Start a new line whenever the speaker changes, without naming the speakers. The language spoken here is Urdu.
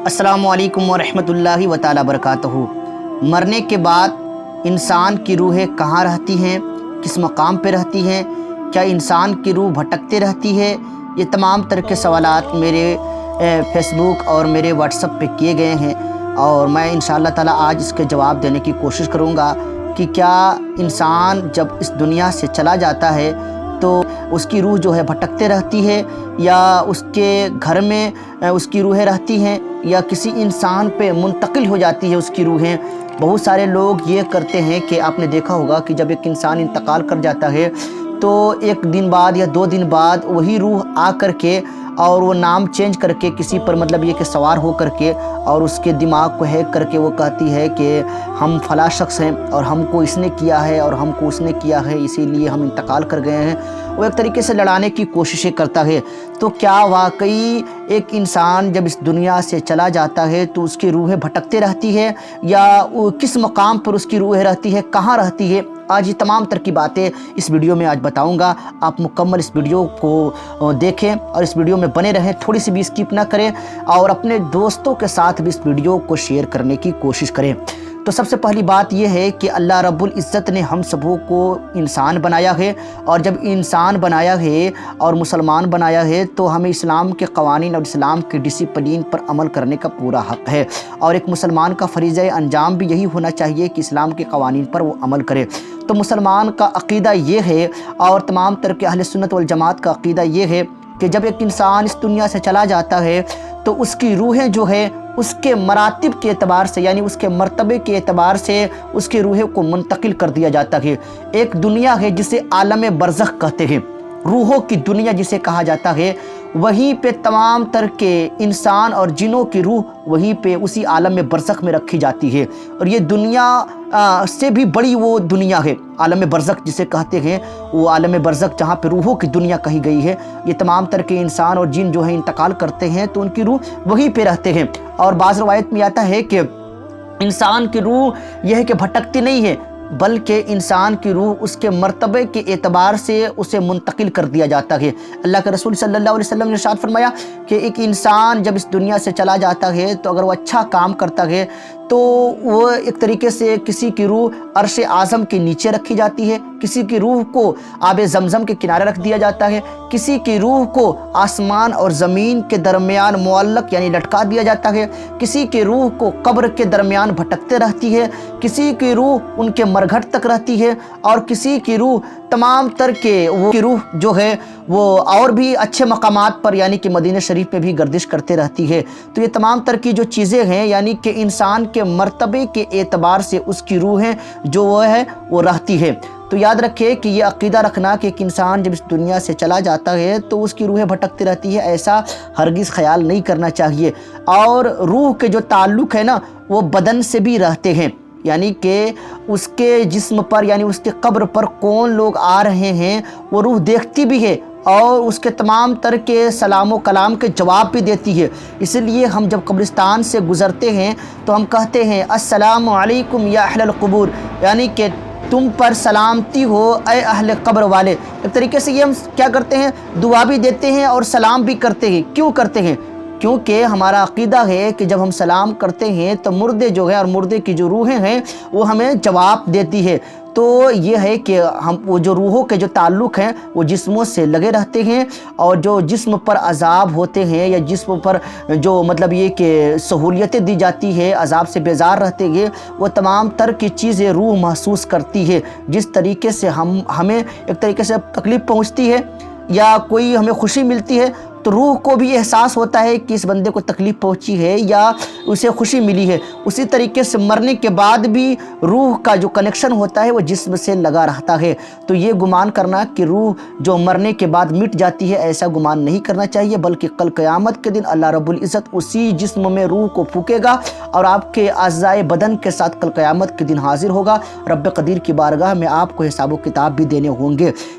السلام علیکم ورحمۃ اللہ و تعالی وبرکاتہ۔ مرنے کے بعد انسان کی روحیں کہاں رہتی ہیں، کس مقام پہ رہتی ہیں، کیا انسان کی روح بھٹکتے رہتی ہے؟ یہ تمام طرح کے سوالات میرے فیس بک اور میرے واٹس ایپ پہ کیے گئے ہیں، اور میں انشاءاللہ تعالی آج اس کے جواب دینے کی کوشش کروں گا کہ کیا انسان جب اس دنیا سے چلا جاتا ہے تو اس کی روح جو ہے بھٹکتے رہتی ہے، یا اس کے گھر میں اس کی روحیں رہتی ہیں، یا کسی انسان پہ منتقل ہو جاتی ہے اس کی روحیں۔ بہت سارے لوگ یہ کرتے ہیں کہ آپ نے دیکھا ہوگا کہ جب ایک انسان انتقال کر جاتا ہے تو ایک دن بعد یا 2 دن بعد وہی روح آ کر کے اور وہ نام چینج کر کے کسی پر مطلب یہ کہ سوار ہو کر کے اور اس کے دماغ کو ہیک کر کے وہ کہتی ہے کہ ہم فلاں شخص ہیں اور ہم کو اس نے کیا ہے اور ہم کو اس نے کیا ہے، اسی لیے ہم انتقال کر گئے ہیں۔ وہ ایک طریقے سے لڑانے کی کوششیں کرتا ہے۔ تو کیا واقعی ایک انسان جب اس دنیا سے چلا جاتا ہے تو اس کی روحیں بھٹکتے رہتی ہے، یا کس مقام پر اس کی روحیں رہتی ہے، کہاں رہتی ہے؟ آج یہ تمام طرح کی باتیں اس ویڈیو میں آج بتاؤں گا۔ آپ مکمل اس ویڈیو کو دیکھیں اور اس ویڈیو میں بنے رہیں، تھوڑی سی بھی اسکپ نہ کریں، اور اپنے دوستوں کے ساتھ بھی اس ویڈیو کو شیئر کرنے کی کوشش کریں۔ تو سب سے پہلی بات یہ ہے کہ اللہ رب العزت نے ہم سبوں کو انسان بنایا ہے، اور جب انسان بنایا ہے اور مسلمان بنایا ہے تو ہمیں اسلام کے قوانین اور اسلام کے ڈسپلین پر عمل کرنے کا پورا حق ہے، اور ایک مسلمان کا فریضہ انجام بھی یہی ہونا چاہیے کہ اسلام کے قوانین پر وہ عمل کرے۔ تو مسلمان کا عقیدہ یہ ہے، اور تمام طرح کے اہل سنت والجماعت کا عقیدہ یہ ہے کہ جب ایک انسان اس دنیا سے چلا جاتا ہے تو اس کی روحیں جو ہے اس کے مراتب کے اعتبار سے، یعنی اس کے مرتبے کے اعتبار سے اس کی روحیں کو منتقل کر دیا جاتا ہے۔ ایک دنیا ہے جسے عالم برزخ کہتے ہیں، روحوں کی دنیا جسے کہا جاتا ہے، وہیں پہ تمام طرح کے انسان اور جنوں کی روح وہیں پہ اسی عالم برزخ میں رکھی جاتی ہے، اور یہ دنیا سے بھی بڑی وہ دنیا ہے عالم برزخ جسے کہتے ہیں۔ وہ عالم برزخ جہاں پہ روحوں کی دنیا کہی گئی ہے، یہ تمام طرح کے انسان اور جن جو ہیں انتقال کرتے ہیں تو ان کی روح وہیں پہ رہتے ہیں۔ اور بعض روایت میں آتا ہے کہ انسان کی روح یہ ہے کہ بھٹکتی نہیں ہے، بلکہ انسان کی روح اس کے مرتبے کے اعتبار سے اسے منتقل کر دیا جاتا ہے۔ اللہ کے رسول صلی اللہ علیہ وسلم نے ارشاد فرمایا کہ ایک انسان جب اس دنیا سے چلا جاتا ہے تو اگر وہ اچھا کام کرتا ہے تو وہ ایک طریقے سے کسی کی روح عرش اعظم کے نیچے رکھی جاتی ہے، کسی کی روح کو آب زمزم کے کنارے رکھ دیا جاتا ہے، کسی کی روح کو آسمان اور زمین کے درمیان معلق یعنی لٹکا دیا جاتا ہے، کسی کی روح کو قبر کے درمیان بھٹکتے رہتی ہے، کسی کی روح ان کے مرگھٹ تک رہتی ہے، اور کسی کی روح تمام طرح کے وہ کی روح جو ہے وہ اور بھی اچھے مقامات پر یعنی کہ مدینہ شریف میں بھی گردش کرتے رہتی ہے۔ تو یہ تمام طرح کی جو چیزیں ہیں یعنی کہ انسان کے مرتبے کے اعتبار سے اس کی روحیں جو وہ ہے وہ رہتی ہے۔ تو یاد رکھیں کہ یہ عقیدہ رکھنا کہ ایک انسان جب اس دنیا سے چلا جاتا ہے تو اس کی روحیں بھٹکتی رہتی ہے، ایسا ہرگز خیال نہیں کرنا چاہیے۔ اور روح کے جو تعلق ہے نا وہ بدن سے بھی رہتے ہیں، یعنی کہ اس کے جسم پر یعنی اس کے قبر پر کون لوگ آ رہے ہیں وہ روح دیکھتی بھی ہے، اور اس کے تمام طرح کے سلام و کلام کے جواب بھی دیتی ہے۔ اس لیے ہم جب قبرستان سے گزرتے ہیں تو ہم کہتے ہیں السلام علیکم یا اہل القبور، یعنی کہ تم پر سلامتی ہو اے اہل قبر والے۔ ایک طریقے سے یہ ہم کیا کرتے ہیں، دعا بھی دیتے ہیں اور سلام بھی کرتے ہیں۔ کیوں کرتے ہیں؟ کیونکہ ہمارا عقیدہ ہے کہ جب ہم سلام کرتے ہیں تو مردے جو ہے اور مردے کی جو روحیں ہیں وہ ہمیں جواب دیتی ہے۔ تو یہ ہے کہ ہم وہ جو روحوں کے جو تعلق ہیں وہ جسموں سے لگے رہتے ہیں، اور جو جسم پر عذاب ہوتے ہیں یا جسم پر جو مطلب یہ کہ سہولیتیں دی جاتی ہے، عذاب سے بیزار رہتے ہیں، وہ تمام طرح کی چیزیں روح محسوس کرتی ہے۔ جس طریقے سے ہمیں ایک طریقے سے تکلیف پہنچتی ہے یا کوئی ہمیں خوشی ملتی ہے تو روح کو بھی احساس ہوتا ہے کہ اس بندے کو تکلیف پہنچی ہے یا اسے خوشی ملی ہے۔ اسی طریقے سے مرنے کے بعد بھی روح کا جو کنیکشن ہوتا ہے وہ جسم سے لگا رہتا ہے۔ تو یہ گمان کرنا کہ روح جو مرنے کے بعد مٹ جاتی ہے، ایسا گمان نہیں کرنا چاہیے، بلکہ کل قیامت کے دن اللہ رب العزت اسی جسم میں روح کو پھونکے گا اور آپ کے اعضائے بدن کے ساتھ کل قیامت کے دن حاضر ہوگا۔ رب قدیر کی بارگاہ میں آپ کو حساب و کتاب بھی دینے ہوں گے۔